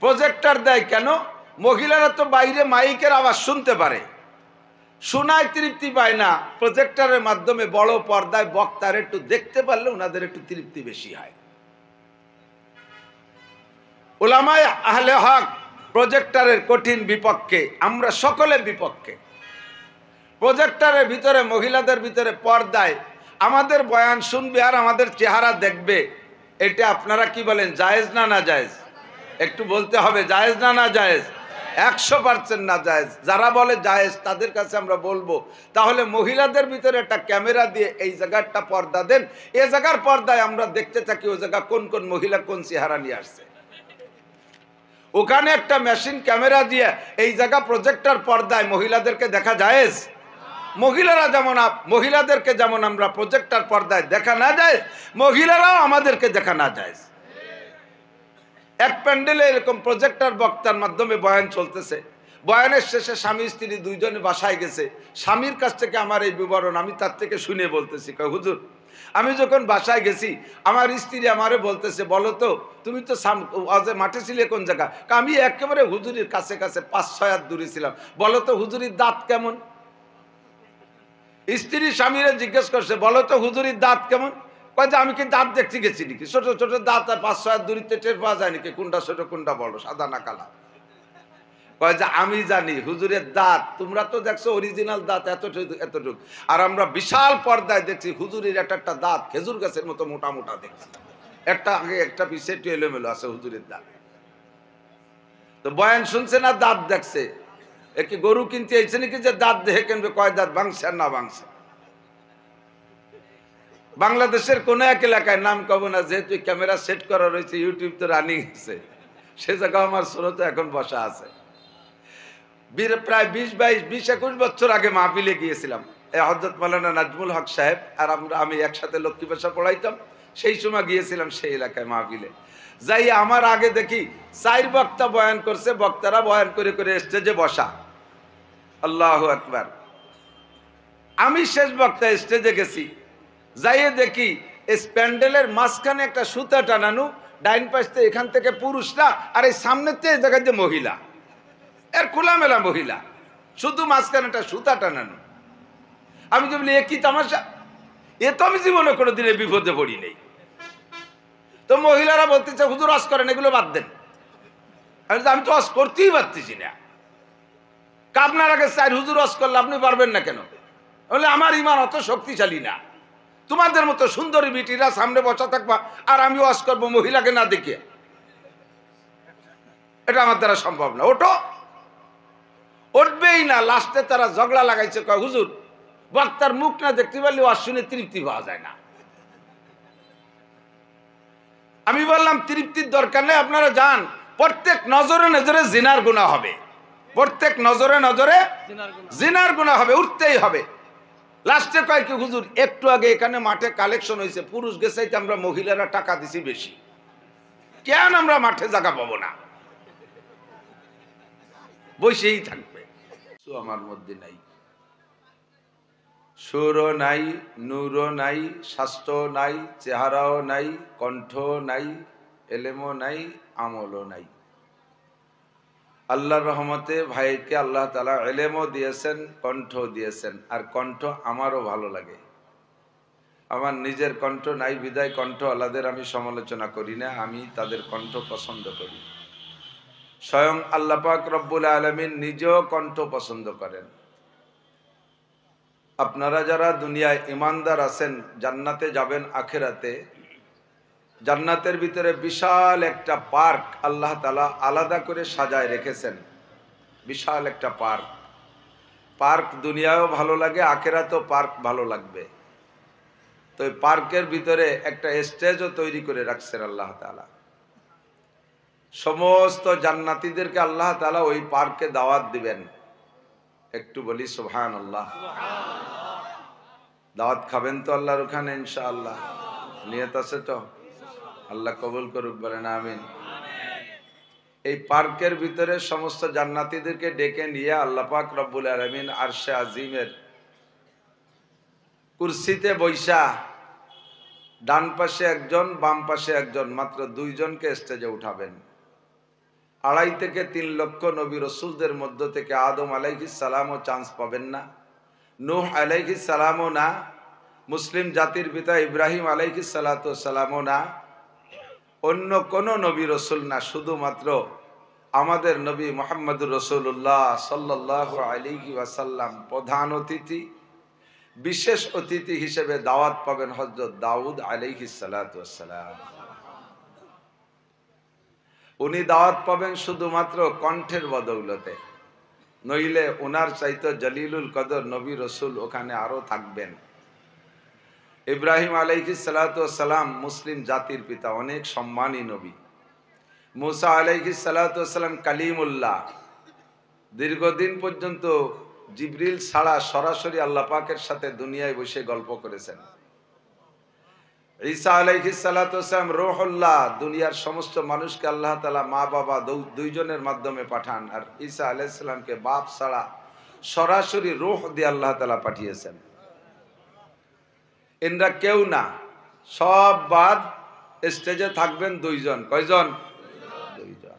Projector দেয় কেন? মহিলারা তো বাইরে মাইকের আওয়াজ শুনতে পারে, শোনায় তৃপ্তি পায় না। প্রজেক্টরের মাধ্যমে বড় পর্দায় বক্তার একটু দেখতে পারলে ওনাদের একটু তৃপ্তি বেশি হয়। উলামায়ে আহলে হক প্রজেক্টরের কঠিন বিপক্ষে, আমরা সকলের বিপক্ষে। প্রজেক্টরের ভিতরে মহিলাদের ভিতরে পর্দায় আমাদের বয়ান শুনবে আর আমাদের চেহারা দেখবে, এটা আপনারা কি বলেন, জায়েজ না না জায়েজ? একটু বলতে হবে, জায়েজ না না জায়েজ? 100% না জায়েজ। যারা বলে জায়েজ তাদের কাছে আমরা বলবো, তাহলে মহিলাদের ভিতরে একটা ক্যামেরা দিয়ে এই জায়গাটা পর্দা দেন, এই জায়গার পর্দায় আমরা দেখতে থাকি ওই জায়গা কোন কোন মহিলা কোন চেহারা নিয়ে আসছে। ওখানে একটা মেশিন ক্যামেরা দিয়ে এই জায়গা প্রজেক্টর পর্দায় মহিলাদেরকে দেখা জায়েজ? মহিলারা যেমন মহিলাদেরকে যেমন আমরা প্রজেক্টর পর্দায় দেখা না যায়, মহিলারাও আমাদেরকে দেখা না যায়। এক প্যান্ডেলে এরকম প্রজেক্টর বক্তার মাধ্যমে বয়ান চলতেছে, বয়ানের শেষে স্বামী স্ত্রী দুইজনে বাসায় গেছে। স্বামীর কাছ থেকে আমার এই বিবরণ আমি তার থেকে শুনে বলতেছি, হুজুর আমি যখন বাসায় গেছি আমার স্ত্রী আমারে বলতেছে, বলো তো তুমি তো মাঠে ছিলে কোন জায়গা? আমি একেবারে হুজুরির কাছে কাছে 5-6 হাত দূরে ছিলাম, বলো তো হুজুরির দাঁত কেমন? স্ত্রী স্বামীরা জিজ্ঞেস করছে, বলো তো হুজুরির দাঁত কেমন? কয় যে আমি কি দাঁত দেখতে গেছি নাকি? ছোট ছোট দাঁত আর 5-6 হাত দূরিতে টের পাওয়া যায় নাকি কোনটা ছোট কোনটা বড়, সাদা না কালা? কয় যে আমি জানি হুজুরের দাঁত, তোমরা তো দেখছো অরিজিনাল দাঁত এতটুকু এতটুকু, আর আমরা বিশাল পর্দায় দেখছি হুজুরের একটা দাঁত খেজুর গাছের মতো মোটা মোটা দেখছি, একটা আগে একটা পিছে একটু এলোমেলো আছে হুজুরের দাঁত। তো বয়ান শুনছে না দাঁত দেখছে? একে গরু কিনতে এসেছে নাকি যে দাঁত দেখে কিনবে? কয় দাঁত ভাঙছে আর না ভাঙছে? বাংলাদেশের কোন এক এলাকায়, নাম কব না যেহেতু ক্যামেরা সেট করা রয়েছে, ইউটিউব তো রানিং আছে, সে জায়গা আমার শ্রোতা এখন বসা আছে। প্রায় 20-21 বছর আগে মাহফিলে গিয়েছিলাম, হযরত মাওলানা নাজমুল হক সাহেব আর আমি একসাথে লক্ষ্মী ভাষা পড়াইতাম, সেই সময় গিয়েছিলাম সেই এলাকায় মাহফিলে। যাই আমার আগে দেখি 4 বক্তা বয়ান করছে, বক্তারা বয়ান করে করে স্টেজে বসা। আল্লাহু আকবার। আমি শেষ বক্তা স্টেজে গেছি, যাইয়ে দেখি প্যান্ডেলের মাঝখানে একটা সুতা টানানো, ডাইন পাশে এখান থেকে পুরুষরা আর এই সামনেতে এই জায়গায় যে মহিলা, এর খোলামেলা মহিলা, শুধু মাঝখানে একটা সুতা টানানো। আমি তো বলি এ কি তামাশা, এ তো আমি জীবনে কোনোদিন বিপদে পড়ি নেই। তো মহিলারা বলতেছে হুজুর ওয়াজ করেন, এগুলো বাদ দেন। আমি তো ওয়াজ করতেই পারতেছি না। আপনার আগে 4 হুজুর ওয়াজ করলে আপনি পারবেন না কেন? বলে আমার ইমান অত শক্তিশালী না, তোমাদের মতো সুন্দরী বিটিরা সামনে বসা থাকবা আর আমি ওয়াজ করবো মহিলাকে না দেখে, এটা আমার দ্বারা সম্ভব না। ওটো উঠবেই না। লাস্টে তারা ঝগড়া লাগাইছে, কয় হুজুর বক্তার মুখ না দেখতে পারলে ওয়াজ শুনে তৃপ্তি পাওয়া যায় না। আমি বললাম তৃপ্তির দরকার নেই, আপনারা যান, প্রত্যেক নজরে নজরে জিনার গুনাহ হবে, প্রত্যেক নজরে নজরে জিনার গুনাহ হবে, উঠতেই হবে। লাস্টে কয় কি হুজুর একটু আগে এখানে মাঠে কালেকশন হয়েছে, পুরুষ গেছে আমরা মহিলারা টাকা দিছি বেশি, কেন আমরা মাঠে জায়গা পাবো না? বসেই থাকবে। আমার মধ্যে নাই, সুরও নাই, নূরও নাই, স্বাস্থ্য নাই, চেহারাও নাই, কণ্ঠ নাই, এলেমও নাই, আমলও নাই। আল্লাহর রহমতে ভাইকে আল্লাহ তাআলা এলেমও দিয়েছেন, কণ্ঠ দিয়েছেন, আর কণ্ঠ আমারও ভালো লাগে। আমার নিজের কণ্ঠ নাই বিদায় কণ্ঠ আল্লাহদের আমি সমালোচনা করি না, আমি তাদের কণ্ঠ পছন্দ করি। স্বয়ং আল্লাহ পাক রব্বুল আলামিন নিজেও কণ্ঠ পছন্দ করেন। আপনারা যারা দুনিয়ায় ইমানদার আছেন, জান্নাতে যাবেন আখিরাতে, জান্নাতের ভিতরে বিশাল একটা পার্ক আল্লাহ তাআলা আলাদা করে সাজায় রেখেছেন, বিশাল একটা পার্ক। পার্ক দুনিয়ায়ও ভালো লাগে, আখিরাতেও পার্ক ভালো লাগবে। তো এই পার্কের ভিতরে একটা স্টেজও তৈরি করে রাখছেন আল্লাহ তাআলা। সমস্ত জান্নাতীদেরকে আল্লাহ তাআলা ওই পার্কে দাওয়াত দিবেন। একটু বলি সুবহানাল্লাহ। দাওয়াত খাবেন তো আল্লাহর ওখানে ইনশাআল্লাহ? নিয়ত আছে তো? আল্লাহ কবুল করুক, বলেন আমিন। এই পার্কের ভিতরে সমস্ত জান্নাতীদেরকে ডেকে নিয়ে আল্লাহ পাক রব্বুল আলামিন আরশে আজিমের কুরসিতে বৈশা, ডান পাশে একজন বাম পাশে একজন, মাত্র 2 জনকে স্টেজে উঠাবেন। 2.5 থেকে 3 লক্ষ নবী রসুলদের মধ্য থেকে আদম আলাইহিস সালামও চান্স পাবেন না, নূহ আলাইহিস সালামও না, মুসলিম জাতির পিতা ইব্রাহিম আলাইহিস সালাতু সালামও না, অন্য কোন নবী রসুল না, শুধুমাত্র আমাদের নবী মুহাম্মদুর রাসূলুল্লাহ সাল্লাল্লাহু আলাইহি ওয়াসাল্লাম প্রধান অতিথি, বিশেষ অতিথি হিসেবে দাওয়াত পাবেন হযরত দাউদ আলাইহিস সালাতু ওয়াসসালাম। উনি দাওয়াত পাবেন শুধুমাত্র কণ্ঠের বদৌলতে, নইলে ওনার চাইতে জলিলুল কদর নবী রসুল ওখানে আরো থাকবেন। ইব্রাহিম আলাইহিস সালাতু ওয়াসসালাম মুসলিম জাতির পিতা, অনেক সম্মানী নবী। মুসা আলাইহিস সালাতু ওয়াসসালাম কালিমুল্লাহ, দীর্ঘদিন পর্যন্ত জিবরিল ছাড়া সরাসরি আল্লাহ পাকের সাথে দুনিয়ায় বসে গল্প করেছেন। ঈসা আলাইহিস সালাতু ওয়াসসালাম রূহুল্লাহ, দুনিয়ার সমস্ত মানুষকে আল্লাহ তাআলা মা বাবা দুইজনের মাধ্যমে পাঠান, আর ঈসা আলাইহিস সালামকে বাপ ছাড়া সরাসরি রূহ দিয়ে আল্লাহ তাআলা পাঠিয়েছেন। এনরা কেউ না, সব বাদ, স্টেজে থাকবেন দুইজন। কয়জন? দুইজন।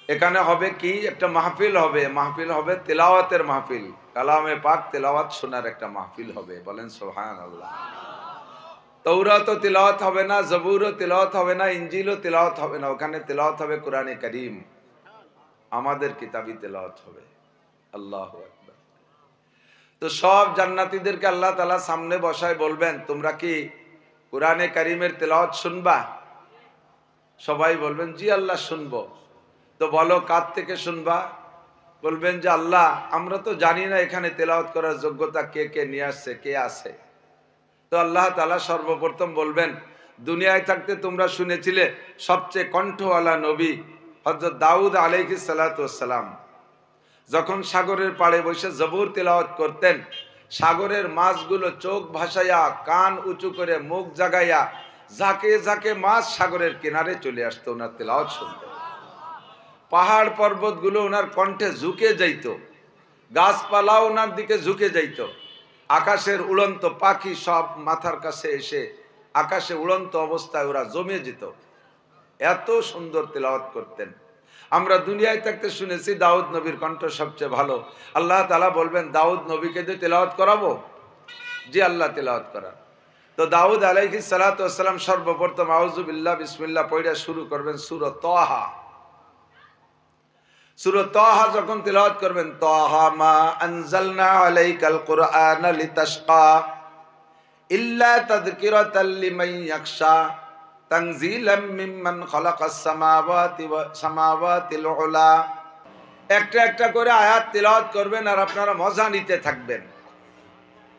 এখানে হবে কি, একটা মাহফিল হবে, মাহফিল হবে তেলাওয়াতের মাহফিল, কালামে পাক তেলাওয়াত শোনার একটা মাহফিল হবে। বলেন সুবহানাল্লাহ। তৌরাতও তিলাওয়াত হবে না, জবুরও তিলাওয়াত হবে না, ইনজিলও তিলাওয়াত হবে না, ওখানে তিলাওয়াত হবে কোরআনে কারীম, আমাদের কিতাবি তিলাওয়াত হবে। আল্লাহু আকবার। তো সব জান্নাতীদেরকে আল্লাহ তাআলা সামনে বসায় বলবেন, তোমরা কি কোরআনে কারীমের তিলাওয়াত শুনবা? সবাই বলবেন জি আল্লাহ শুনবো। তো বলো কার থেকে শুনবা? বলবেন যে আল্লাহ আমরা তো জানি না এখানে তেলাওয়াত করার যোগ্যতা কে কে নিয়ে আসছে, কে আছে। তো আল্লাহ তাআলা সর্বপ্রথম বলবেন, দুনিয়ায় থাকতে তোমরা শুনেছিলে সবচেয়ে কণ্ঠওয়ালা নবী হযরত দাউদ আলাইহিস সালাতু ওয়াসসালাম যখন সাগরের পাড়ে বসে জবুর তেলাওয়াত করতেন, সাগরের মাছগুলো চোখ ভাসাইয়া, কান উঁচু করে, মুখ জাগাইয়া, ঝাঁকে ঝাঁকে মাছ সাগরের কিনারে চলে আসতো ওনার তেলাওয়াত শুনতে। পাহাড় পর্বতগুলো ওনার কণ্ঠে ঝুঁকে যাইত, গাছপালা ওনার দিকে ঝুঁকে যাইত, আকাশের উড়ন্ত পাখি সব মাথার কাছে এসে আকাশে উড়ন্ত অবস্থায় ওরা জমে যেত, এত সুন্দর তেলাওয়াত করতেন। আমরা দুনিয়ায় থাকতে শুনেছি দাউদ নবীর কণ্ঠ সবচেয়ে ভালো। আল্লাহ তাআলা বলবেন দাউদ নবীকে দিয়ে তেলাওয়াত করাবো? জি আল্লাহ তেলাওয়াত করান। তো দাউদ আলাইহিস সালাতু ওয়াসসালাম সর্বপ্রথম আউযু বিল্লাহ বিসমিল্লাহ পড়ে শুরু করবেন সূরা তাহা। সূরা তাহা যখন তেলাওয়াত করবেন, তাহা মা আনজালনা আলাইকাল কুরআনা লিতাশকা ইল্লা তাযকিরাতাল লিমান ইয়াখশা তানজিলাম মিম্মান খালাকাস সামাওয়াতিল উলা। একটা একটা করে আয়াত তেলাওয়াত করবেন আর আপনারা মজা নিতে থাকবেন।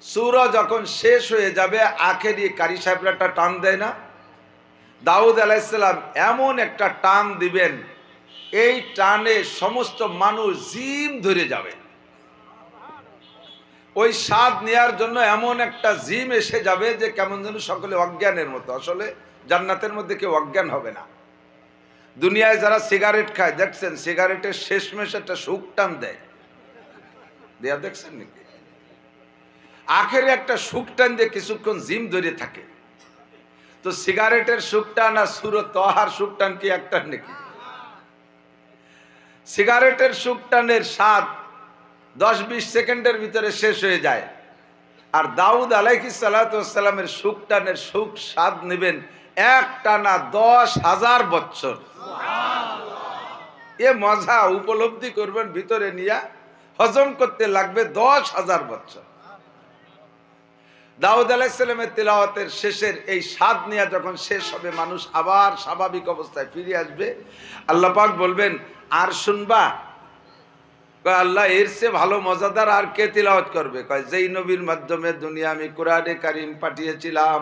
সূরা যখন শেষ হয়ে যাবে, আখেরি কারি সাহেবরা একটা টান দেয় না, দাউদ আলাইহিস সালাম এমন একটা টান দিবেন, এই টানে সমস্ত মানুষ জিম ধরে যাবে। ওই স্বাদ নেয়ার জন্য এমন একটা জিম এসে যাবে যে কেমন যেন সকলে অজ্ঞানের মতো। আসলে জান্নাতের মধ্যে কেউ অজ্ঞান হবে না। দুনিয়ায় যারা সিগারেট খায় দেখছেন, সিগারেটের শেষমেশ একটা সুখ টান দেয়, দেয়া দেখছেন নাকি? আখেরে একটা সুখ টান দিয়ে কিছুক্ষণ জিম ধরে থাকে। তো সিগারেটের সুখ টান আর সূরা তাহার সুখ টান কি একটা নাকি? সিগারেটের সুখ টানের স্বাদ 10-20 সেকেন্ডের ভিতরে শেষ হয়ে যায়, আর দাউদ আলাইহিস সালাতু ওয়াসসালামের সুখ টানের সুখ স্বাদ নেবেন এক টানা 10,000 বছর। এ মজা উপলব্ধি করবেন, ভিতরে নিয়ে হজম করতে লাগবে 10,000 বছর। দাউদ আলাইহিস সালামের তিলাওয়াতের শেষের এই স্বাদ নিয়ে যখন শেষ হবে, মানুষ আবার স্বাভাবিক অবস্থায় ফিরে আসবে। আল্লাহ পাক বলবেন আর শুনবা? কয় আল্লাহ এর চেয়ে ভালো মজাদার আর কে তিলাওয়াত করবে? কয় যেই নবীর মাধ্যমে দুনিয়া আমি কোরআনে কারীম পাঠিয়েছিলাম,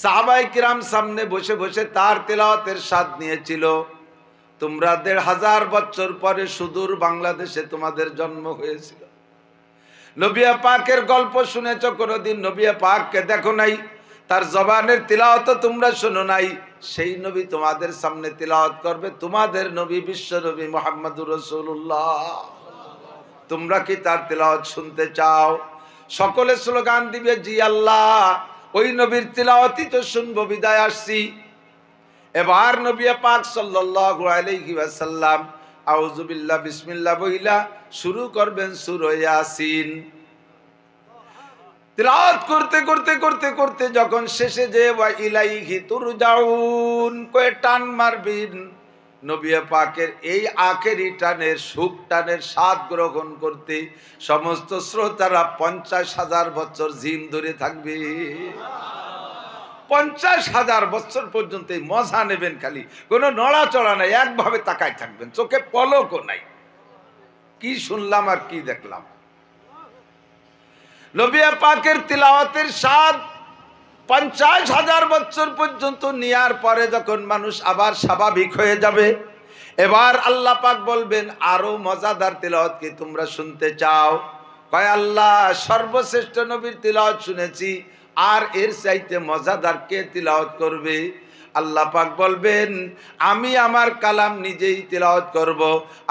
সাহাবায়ে কিরাম সামনে বসে বসে তার তিলাওয়াতের স্বাদ নিয়েছিল। তোমরা 1,500 বছর পরে সুদূর বাংলাদেশে তোমাদের জন্ম হয়েছিল। নবী পাকের গল্প শুনেছ, কোনোদিন নবী পাককে দেখো নাই, তার জবানের তিলাওয়াত তোমরা শোনো নাই। সেই নবী তোমাদের সামনে তিলাওয়াত করবে, তোমাদের নবী বিশ্ব নবী মুহাম্মদুর রাসূলুল্লাহ। তোমরা কি তার তিলাওয়াত শুনতে চাও? সকলে স্লোগান দিবে জি আল্লাহ, ওই নবীর তিলাওয়াতই তো শুনবো, বিদায় আসছি। এবার নবী পাক সাল্লাল্লাহু আলাইহি ওয়াসাল্লাম আউযু বিল্লাহ বিসমিল্লাহ বইলা শুরু করবেন সূরা ইয়াসিন। তিলাওয়াত করতে করতে করতে করতে যখন শেষে যে ওয়া ইলাইহি তুরজাউন কয়ে টান মারবেন, নবী পাকের এই আখেরি টানের সুখ টানের স্বাদ গ্রহণ করতে সমস্ত শ্রোতারা 50,000 বছর জিন ধরে থাকবে। 50,000 বছর পর্যন্ত এই মজা নেবেন, খালি কোনো নড়াচড়া নাই, একভাবে তাকায় থাকবেন, চোখে পলকও নাই। কি শুনলাম আর কি দেখলাম। নবী পাকের তিলাওয়াতের স্বাদ 50,000 বছর পর্যন্ত নেয়ার পরে যখন মানুষ আবার স্বাভাবিক হয়ে যাবে, এবার আল্লাহ পাক বলবেন আরো মজাদার তিলাওয়াত কি তোমরা শুনতে চাও? কয় আল্লাহ সর্বশ্রেষ্ঠ নবীর তিলাওয়াত শুনেছি, আর এর চাইতে মজাদার কে তিলাওয়াত করবে? আল্লাহ পাক বলবেন আমি আমার কালাম নিজেই তিলাওয়াত করব।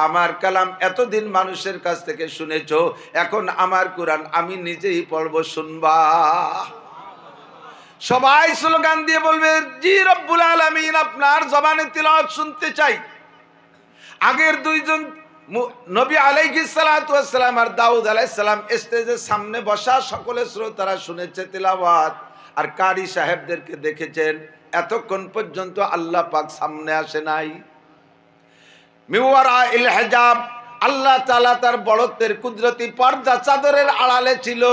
আমার কালাম এতদিন মানুষের কাছ থেকে শুনেছো, এখন আমার কোরআন আমি নিজেই পড়ব, শুনবা। সবাই স্লোগান দিয়ে বলবে জি রব্বুল আলামিন, আপনার জবানে তিলাওয়াত শুনতে চাই। আগের দুইজন নবী আলাইহিস সালাতু ওয়াস সালাম আর দাউদ আলাইহিস সালাম স্টেজের সামনে বসা সকলে শ্রোতারা শুনেছে তিলাওয়াত, আর কারি সাহেবদেরকে দেখেছেন, এতক্ষণ পর্যন্ত আল্লাহ পাক সামনে আসে নাই। মিওয়ারা ইল হিজাব, আল্লাহ তাআলা তার বড়ত্বের কুদরতি পর্দা চাদরের আড়ালে ছিল,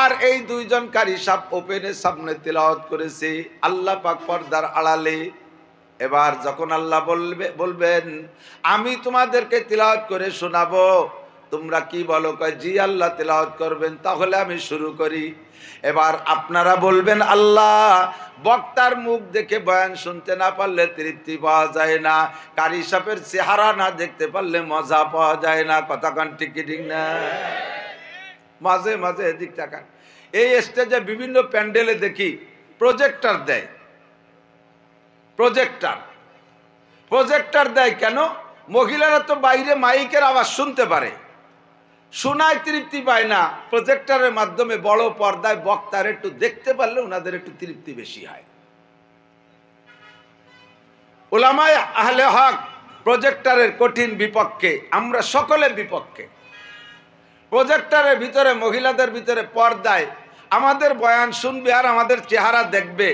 আর এই দুইজন কারি সাহেব ওপেনের সামনে তিলাওয়াত করেছে আল্লাহ পাক পর্দার আড়ালে। এবার যখন আল্লাহ বলবেন আমি তোমাদেরকে তিলাওয়াত করে শোনাবো, তোমরা কি বলো? কয় জি আল্লাহ তিলাওয়াত করবেন, তাহলে আমি শুরু করি। এবার আপনারা বলবেন আল্লাহ বক্তার মুখ দেখে বয়ান শুনতে না পারলে তৃপ্তি পাওয়া যায় না, কারি সাহেবের চেহারা না দেখতে পারলে মজা পাওয়া যায় না। কথা কান ঠিক ঠিক না? মাঝে মাঝে এদিক তাকান, এই স্টেজে বিভিন্ন প্যান্ডেলে দেখি প্রজেক্টর দেয়। প্রজেক্টর দেয় কেন? মহিলারা তো বাইরে মাইকের আওয়াজ শুনতে পারে, শোনায় তৃপ্তি পায় না, প্রজেক্টরের মাধ্যমে বড় পর্দায় বক্তার একটু দেখতে পারলে ওনাদের একটু তৃপ্তি বেশি হয়। উলামায়ে আহলে হক প্রজেক্টরের কঠিন বিপক্ষে, আমরা সকলে বিপক্ষে। প্রজেক্টরের ভিতরে মহিলাদের ভিতরে পর্দায় আমাদের বয়ান শুনবে আর আমাদের চেহারা দেখবে,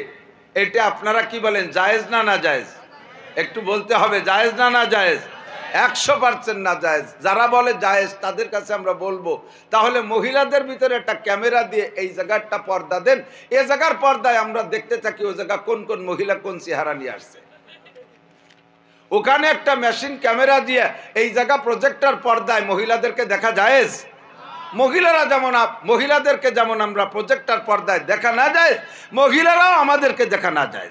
এটা আপনারা কি বলেন, জায়েজ না না জায়েজ? একটু বলতে হবে জায়েজ না না জায়েজ? 100% না জায়েজ। যারা বলে জায়েজ তাদের কাছে আমরা বলবো তাহলে মহিলাদের ভিতরে একটা ক্যামেরা দিয়ে এই জায়গাটা পর্দা দেন, এই জায়গার পর্দায় আমরা দেখতে থাকি ওই জায়গা কোন কোন মহিলা কোন চেহারা নিয়ে আসছে। ওখানে একটা মেশিন ক্যামেরা দিয়ে এই জায়গা প্রজেক্টর পর্দায় মহিলাদেরকে দেখা জায়েজ? মহিলারা যেমন মহিলাদেরকে যেমন আমরা প্রজেক্টর পর্দায় দেখা না যায়, মহিলারাও আমাদেরকে দেখা না যায়।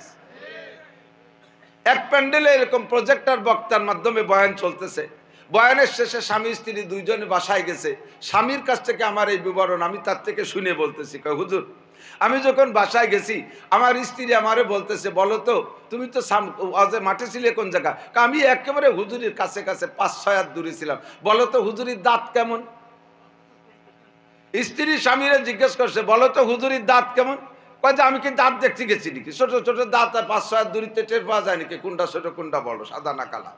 এক প্যান্ডেলে এরকম প্রজেক্টর বক্তার মাধ্যমে বয়ান চলতেছে, বয়ানের শেষে স্বামী স্ত্রী দুইজনে বাসায় গেছে, স্বামীর কাছ থেকে আমার এই বিবরণ আমি তার থেকে শুনে বলতেছি, হুজুর আমি যখন বাসায় গেছি আমার স্ত্রী আমারে বলতেছে বলো তো তুমি তো মাঠে ছিলে কোন জায়গা? আমি একেবারে হুজুরির কাছে কাছে 5-6 হাত দূরে ছিলাম, বলো তো হুজুরির দাঁত কেমন? স্ত্রী স্বামীরা জিজ্ঞেস করছে বলো তো হুজুরির দাঁত কেমন? কয় যে আমি কি দাঁত দেখতে গেছি নাকি? ছোট ছোট দাঁত আর 5-6 হাত দূরিতে টের পাওয়া যায় নাকি কোনটা ছোট কোনটা বড়, সাদা না কালা?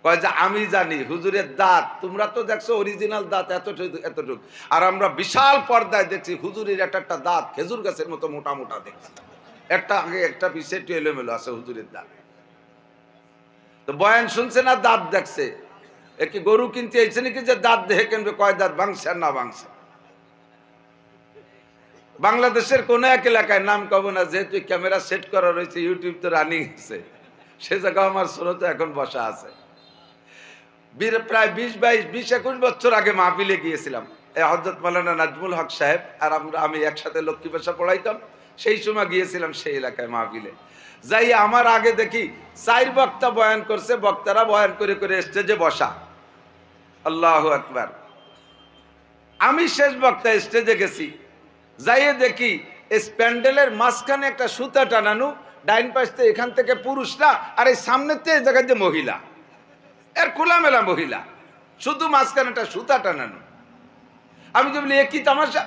কয় যে আমি জানি হুজুরের দাঁত, তোমরা তো দেখছো অরিজিনাল দাঁত এতটুকু এতটুকু, আর আমরা বিশাল পর্দায় দেখছি হুজুরের একটা দাঁত খেজুর গাছের মতো মোটা মোটা দেখছি, একটা আগে একটা পিছে একটু এলোমেলো আছে হুজুরের দাঁত। তো বয়ান শুনছে না দাঁত দেখছে? এ কি গরু কিনতে এসেছে নাকি যে দাঁত দেখে কিনবে? কয় দাঁত ভাঙছে আর না ভাঙছে? বাংলাদেশের কোন এক এলাকায়, নাম কব না যেহেতু ক্যামেরা সেট করা রয়েছে, ইউটিউব তো রানিং আছে, সে জায়গায় আমার শ্রোতা এখন বসা আছে। প্রায় 20-21 বছর আগে মাহফিলে গিয়েছিলাম, হযরত মাওলানা নাজমুল হক সাহেব আর আমি একসাথে লক্ষ্মী ভাষা পড়াইতাম, সেই সময় গিয়েছিলাম সেই এলাকায় মাহফিলে। যাই আমার আগে দেখি 4 বক্তা বয়ান করছে, বক্তারা বয়ান করে করে স্টেজে বসা। আল্লাহু আকবার। আমি শেষ বক্তা স্টেজে গেছি, যাইয়ে দেখি প্যান্ডেলের মাঝখানে একটা সুতা টানানো, ডাইন পাশে এখান থেকে পুরুষরা আর এই সামনেতে এই জায়গায় যে মহিলা, এর খোলামেলা মহিলা, শুধু মাঝখানে একটা সুতা টানানো। আমি তো বলি এ কি তামাশা,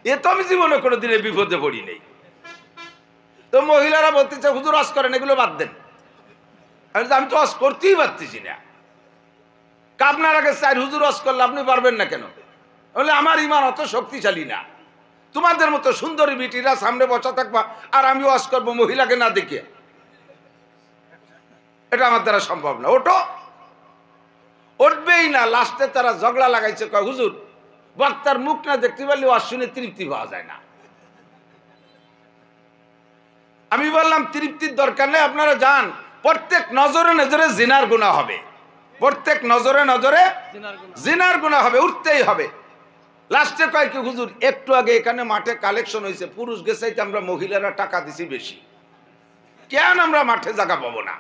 এ তো আমি জীবনে কোনোদিন বিপদে পড়ি নেই। তো তো মহিলারা বলতেছে হুজুর ওয়াজ করেন, এগুলো বাদ দেন। আমি তো ওয়াজ করতেই পারতেছি না। আপনার আগে চার হুজুর ওয়াজ করলে আপনি পারবেন না কেন? বলে আমার ইমান অত শক্তিশালী না, তোমাদের মতো সুন্দরী বিটিরা সামনে বসা থাকবা আর আমি ওয়াজ করবো মহিলাকে না দেখে, এটা আমার দ্বারা সম্ভব না। ওটো উঠবেই না। লাস্টে তারা ঝগড়া লাগাইছে, কয় হুজুর বক্তার মুখ না দেখতে পারলে ওয়াজ শুনে তৃপ্তি পাওয়া যায় না। আমি বললাম তৃপ্তির দরকার নেই, আপনারা যান, প্রত্যেক নজরে নজরে জিনার গুনাহ হবে, প্রত্যেক নজরে নজরে জিনার গুনাহ হবে, উঠতেই হবে। লাস্টে কয় কি হুজুর একটু আগে এখানে মাঠে কালেকশন হয়েছে, পুরুষ গেছে আমরা মহিলারা টাকা দিছি বেশি, কেন আমরা মাঠে জায়গা পাবো না?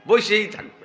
বসেই থাকবো।